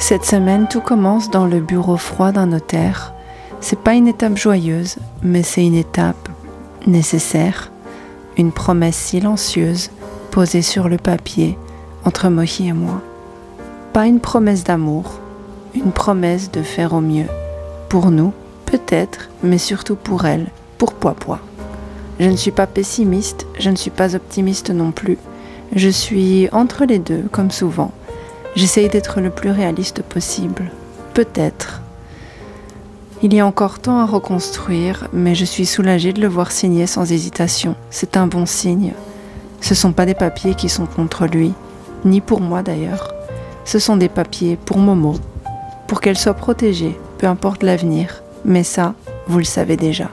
Cette semaine, tout commence dans le bureau froid d'un notaire. C'est pas une étape joyeuse, mais c'est une étape nécessaire. Une promesse silencieuse posée sur le papier entre Mohi et moi. Pas une promesse d'amour, une promesse de faire au mieux. Pour nous, peut-être, mais surtout pour elle, pour Poipois. Je ne suis pas pessimiste, je ne suis pas optimiste non plus. Je suis entre les deux, comme souvent. J'essaye d'être le plus réaliste possible. Peut-être. Il y a encore tant à reconstruire, mais je suis soulagée de le voir signer sans hésitation. C'est un bon signe. Ce ne sont pas des papiers qui sont contre lui, ni pour moi d'ailleurs. Ce sont des papiers pour Momo, pour qu'elle soit protégée, peu importe l'avenir. Mais ça, vous le savez déjà.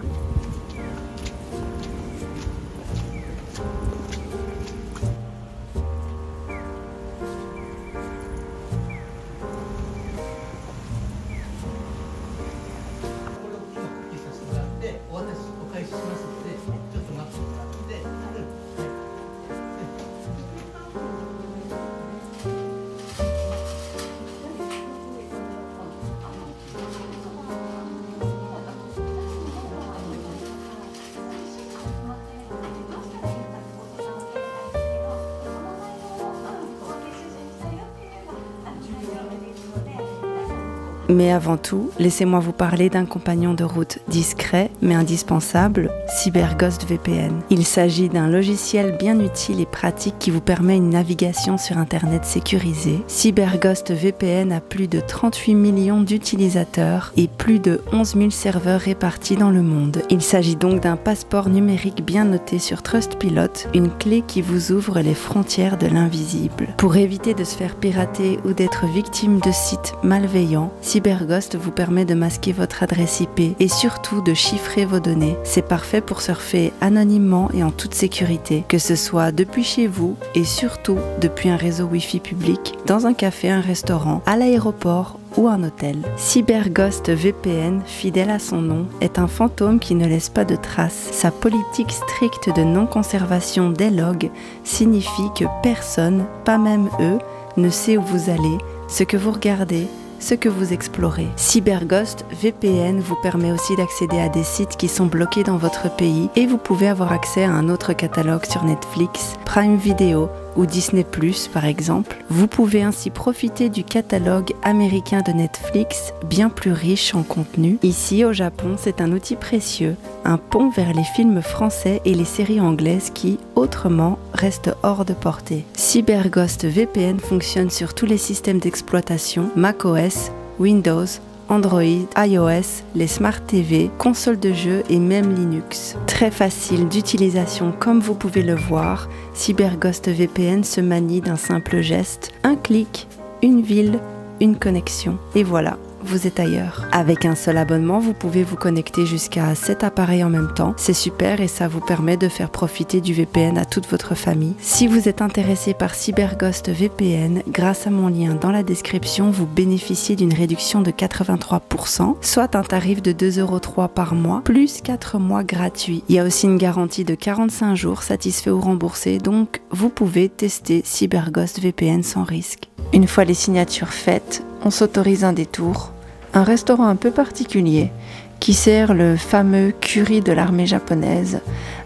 Mais avant tout, laissez-moi vous parler d'un compagnon de route discret mais indispensable, CyberGhost VPN. Il s'agit d'un logiciel bien utile et pratique qui vous permet une navigation sur Internet sécurisée. CyberGhost VPN a plus de 38 millions d'utilisateurs et plus de 11 000 serveurs répartis dans le monde. Il s'agit donc d'un passeport numérique bien noté sur Trustpilot, une clé qui vous ouvre les frontières de l'invisible. Pour éviter de se faire pirater ou d'être victime de sites malveillants, CyberGhost vous permet de masquer votre adresse IP et surtout de chiffrer vos données. C'est parfait pour surfer anonymement et en toute sécurité, que ce soit depuis chez vous et surtout depuis un réseau Wi-Fi public, dans un café, un restaurant, à l'aéroport ou un hôtel. CyberGhost VPN, fidèle à son nom, est un fantôme qui ne laisse pas de traces. Sa politique stricte de non-conservation des logs signifie que personne, pas même eux, ne sait où vous allez, ce que vous regardez, ce que vous explorez. CyberGhost VPN vous permet aussi d'accéder à des sites qui sont bloqués dans votre pays et vous pouvez avoir accès à un autre catalogue sur Netflix, Prime Video ou Disney+, par exemple. Vous pouvez ainsi profiter du catalogue américain de Netflix, bien plus riche en contenu. Ici, au Japon, c'est un outil précieux, un pont vers les films français et les séries anglaises qui, autrement, restent hors de portée. CyberGhost VPN fonctionne sur tous les systèmes d'exploitation, macOS, Windows, Android, iOS, les Smart TV, consoles de jeux et même Linux. Très facile d'utilisation comme vous pouvez le voir, CyberGhost VPN se manie d'un simple geste, un clic, une ville, une connexion. Et voilà, vous êtes ailleurs. Avec un seul abonnement, vous pouvez vous connecter jusqu'à 7 appareils en même temps. C'est super et ça vous permet de faire profiter du VPN à toute votre famille. Si vous êtes intéressé par CyberGhost VPN, grâce à mon lien dans la description, vous bénéficiez d'une réduction de 83%, soit un tarif de 2,03 € par mois, plus 4 mois gratuits. Il y a aussi une garantie de 45 jours satisfait ou remboursé, donc vous pouvez tester CyberGhost VPN sans risque. Une fois les signatures faites, on s'autorise un détour. Un restaurant un peu particulier qui sert le fameux curry de l'armée japonaise,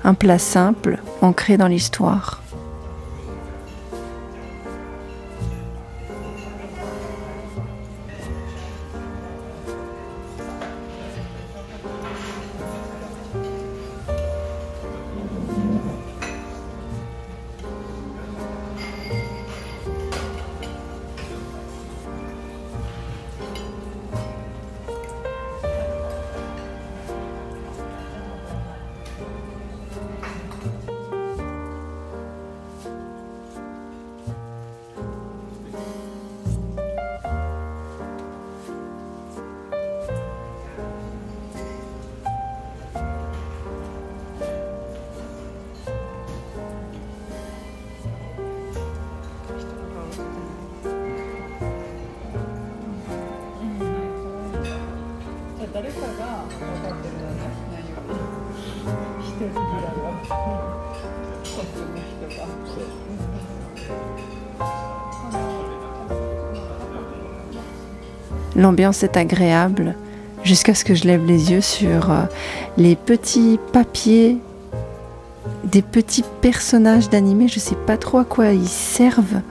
un plat simple, ancré dans l'histoire. L'ambiance est agréable jusqu'à ce que je lève les yeux sur les petits papiers, des petits personnages d'animés. Je sais pas trop à quoi ils servent.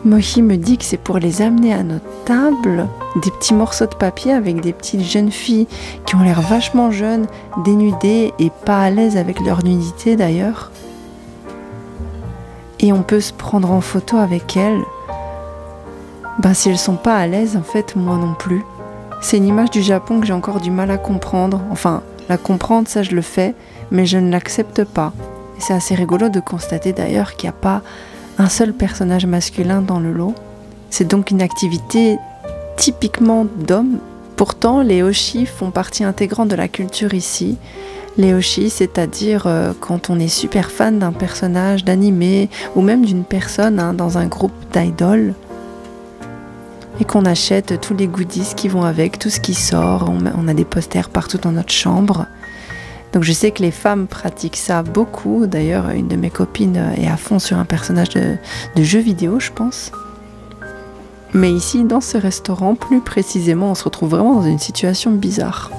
Mohi me dit que c'est pour les amener à notre table, des petits morceaux de papier avec des petites jeunes filles qui ont l'air vachement jeunes, dénudées et pas à l'aise avec leur nudité d'ailleurs. Et on peut se prendre en photo avec elles. Ben si elles sont pas à l'aise, en fait, moi non plus. C'est une image du Japon que j'ai encore du mal à comprendre. Enfin, la comprendre, ça je le fais, mais je ne l'accepte pas. Et c'est assez rigolo de constater d'ailleurs qu'il n'y a pas un seul personnage masculin dans le lot. C'est donc une activité typiquement d'hommes. Pourtant, les hoshi font partie intégrante de la culture ici. Les hoshi, c'est-à-dire quand on est super fan d'un personnage d'animé ou même d'une personne dans un groupe d'idoles et qu'on achète tous les goodies qui vont avec, tout ce qui sort. On a des posters partout dans notre chambre. Donc je sais que les femmes pratiquent ça beaucoup. D'ailleurs, une de mes copines est à fond sur un personnage de jeu vidéo, je pense. Mais ici, dans ce restaurant, plus précisément, on se retrouve vraiment dans une situation bizarre.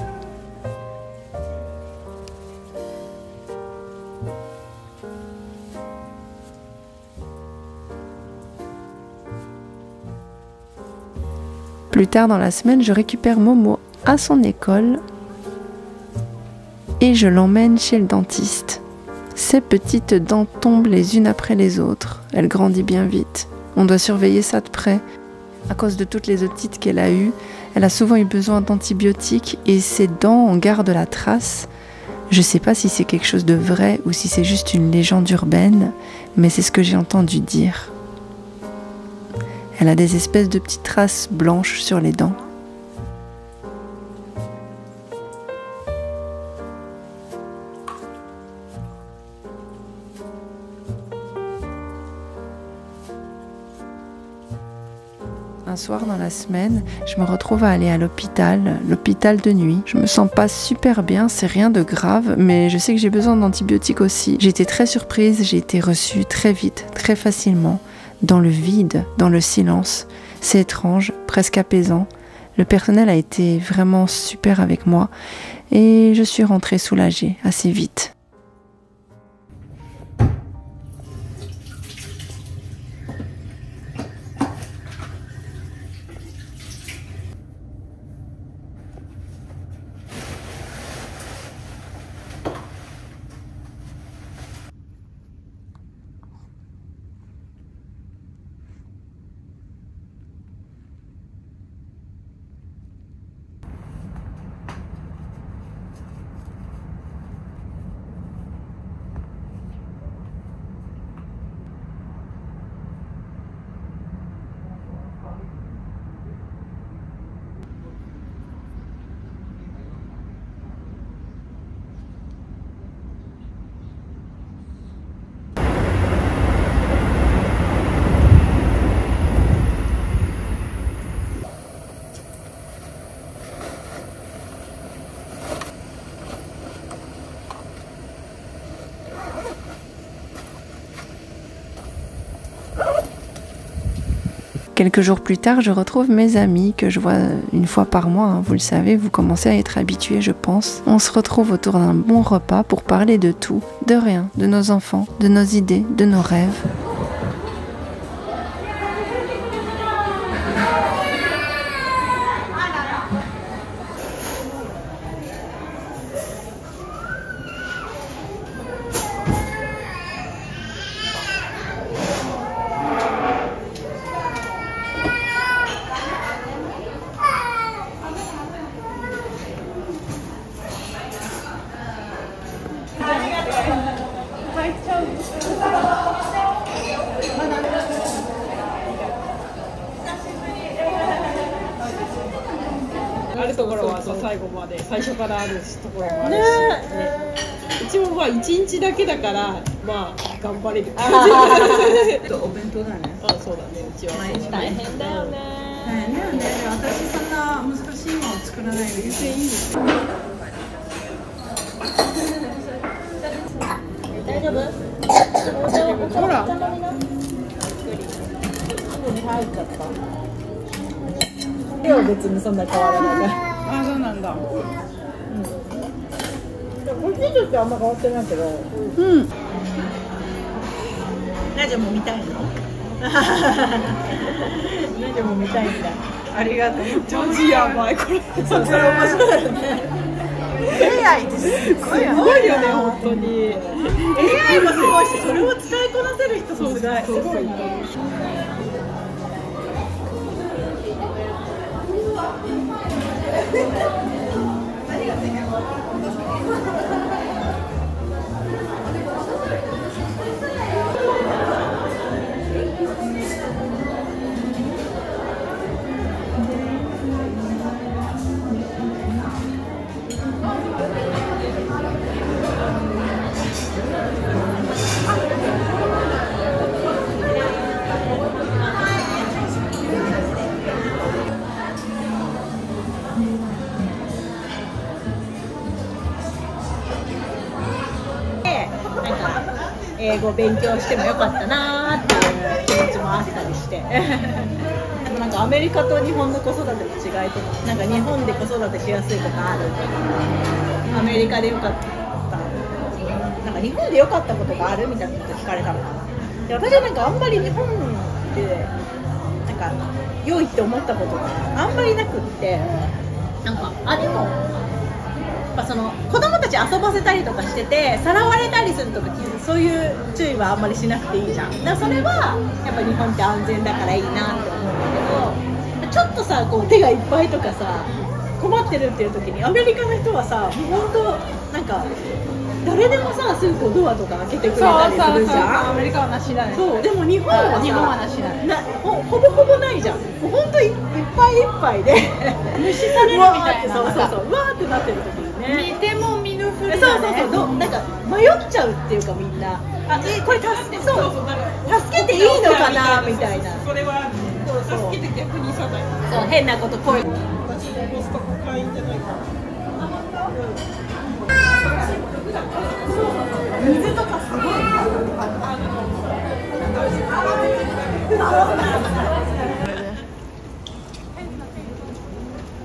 Plus tard dans la semaine, je récupère Momo à son école et je l'emmène chez le dentiste. Ses petites dents tombent les unes après les autres. Elle grandit bien vite. On doit surveiller ça de près. À cause de toutes les otites qu'elle a eues, elle a souvent eu besoin d'antibiotiques et ses dents en gardent la trace. Je ne sais pas si c'est quelque chose de vrai ou si c'est juste une légende urbaine, mais c'est ce que j'ai entendu dire. Elle a des espèces de petites traces blanches sur les dents. Un soir dans la semaine, je me retrouve à aller à l'hôpital de nuit. Je me sens pas super bien, c'est rien de grave, mais je sais que j'ai besoin d'antibiotiques aussi. J'ai été très surprise, j'ai été reçue très vite, très facilement, dans le vide, dans le silence. C'est étrange, presque apaisant. Le personnel a été vraiment super avec moi et je suis rentrée soulagée assez vite. Quelques jours plus tard, je retrouve mes amis que je vois une fois par mois, hein, vous le savez, vous commencez à être habitués, je pense. On se retrouve autour d'un bon repas pour parler de tout, de rien, de nos enfants, de nos idées, de nos rêves.あるところは最後まで最初からあるところもあるし、ね、うちもまあ1日だけだからまあ頑張れる感じ。お弁当だね。あ、そうだね。うちは大変だよね。大変だよね。私そんな難しいもの作らないで優先いいですよ。大丈夫？ほら。すぐに入っちゃった。では別にそんな変わらないから。あ、そうなんだ。こっちとしてはあんま変わってないけど。うん。ラジオも見たいの？ラジオも見たいんだ。ありがとう。上手やばいこれ。それ面白いよね。AI ってすごいよね本当に。AI もすごいし、それを使いこなせる人もすごい。英語勉強してもよかったなーっていう気持ちもあったりしてでもなんかアメリカと日本の子育ての違いとか、なんか日本で子育てしやすいとかあるとか、アメリカでよかった、なんか日本でよかったことがあるみたいなこと聞かれたの。で、私はなんかあんまり日本でなんか良いって思ったことがあんまりなくって、なんかでもその子供たち遊ばせたりとかしててさらわれたりするとか、そういう注意はあんまりしなくていいじゃん。だからそれはやっぱ日本って安全だからいいなって思うんだけど、ちょっとさこう手がいっぱいとかさ困ってるっていう時にアメリカの人はさ、もう本当なんか誰でもさすぐこうドアとか開けてくれたりするじゃん。アメリカはなしだね。そう、でも日本はさ、日本はなしだね。ほぼほぼないじゃん。もう本当いっぱいいっぱいで無視されるみたいな。そううわーってなってる時にね。見ても見ぬふりそうだね。なんか迷っちゃうっていうか、みんなこれ助けていいのかなみたいな。それは助けて逆にさない。そう変なこと声。私もコストコ会員じゃないから。水とかすごい。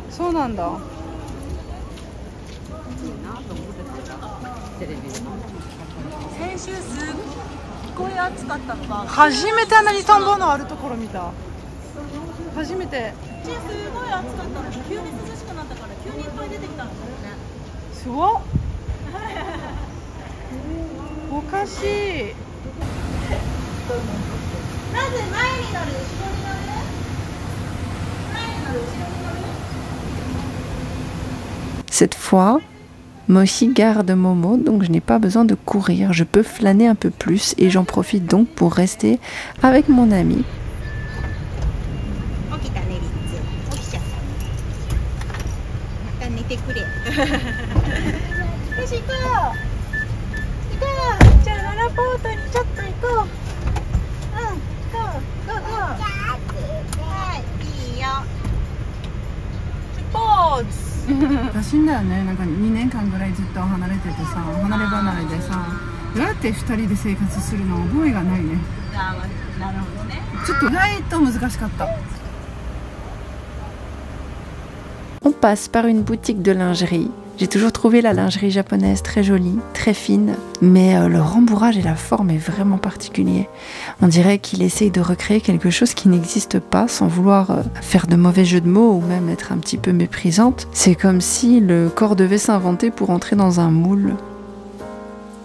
そうなんだ。先週すっごい暑かったのが、初めてあんなに田んぼのあるところ見た。初めて。すごい暑かったのに急に涼しくなったから急にいっぱい出てきたんですよね。すごっ。おかしい。まず前に乗る、後ろに乗る。前に乗る、後ろに乗る。Cette fois, Moshi garde Momo, donc je n'ai pas besoin de courir, je peux flâner un peu plus et j'en profite donc pour rester avec mon ami. Pause. らしいんだよね。なんか2年間ぐらいずっと離れててさ、離れ離れでさ、どうやって2人で生活するの覚えがないね。なるほどね。ちょっと意外と難しかった。On passe par une boutique de lingerie. J'ai toujours trouvé la lingerie japonaise très jolie, très fine, mais le rembourrage et la forme est vraiment particulier. On dirait qu'il essaye de recréer quelque chose qui n'existe pas sans vouloir faire de mauvais jeux de mots ou même être un petit peu méprisante. C'est comme si le corps devait s'inventer pour entrer dans un moule.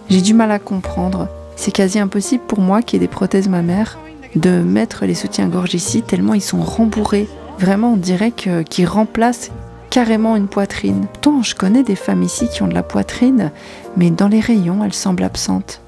J'ai du mal à comprendre. C'est quasi impossible pour moi qui ai des prothèses mammaires de mettre les soutiens-gorge ici tellement ils sont rembourrés. Vraiment, on dirait qu'ils remplacent carrément une poitrine. Pourtant, je connais des femmes ici qui ont de la poitrine, mais dans les rayons, elles semblent absentes.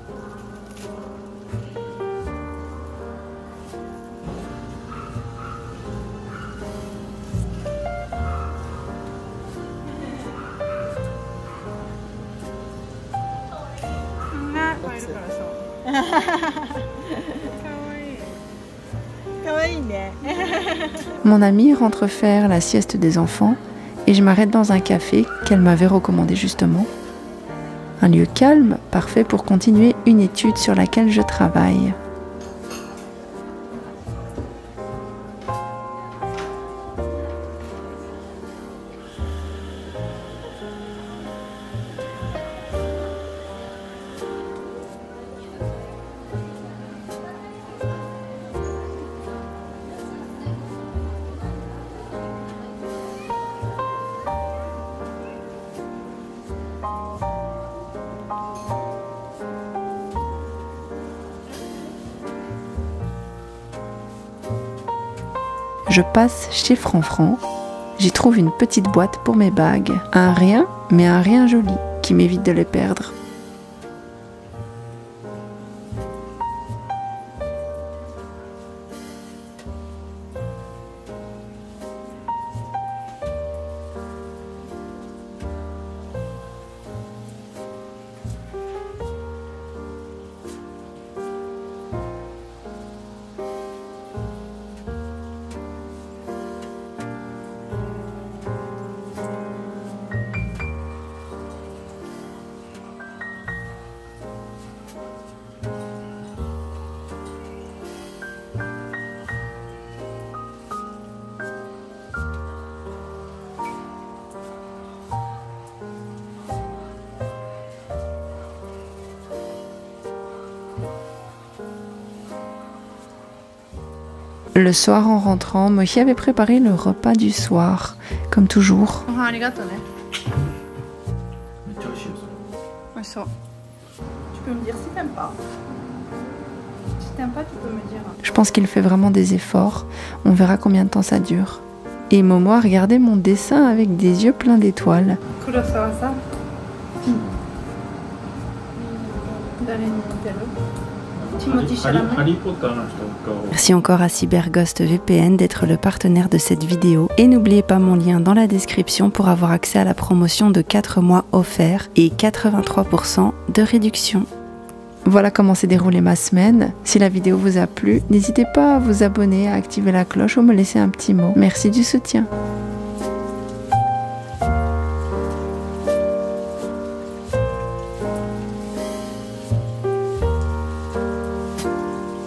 Mon amie rentre faire la sieste des enfants et je m'arrête dans un café qu'elle m'avait recommandé justement. Un lieu calme, parfait pour continuer une étude sur laquelle je travaille. je passe chez Franfran. J'y trouve une petite boîte pour mes bagues. Un rien, mais un rien joli, qui m'évite de les perdre. Le soir en rentrant, Mochi avait préparé le repas du soir, comme toujours. Tu peux me dire si t'aimes pas. Si t'aimes pas, tu peux me dire. Je pense qu'il fait vraiment des efforts. On verra combien de temps ça dure. Et Momo a regardé mon dessin avec des yeux pleins d'étoiles. Merci encore à Cyberghost VPN d'être le partenaire de cette vidéo. Et n'oubliez pas mon lien dans la description pour avoir accès à la promotion de 4 mois offerts et 83% de réduction. Voilà comment s'est déroulée ma semaine. Si la vidéo vous a plu, n'hésitez pas à vous abonner, à activer la cloche ou me laisser un petit mot. Merci du soutien.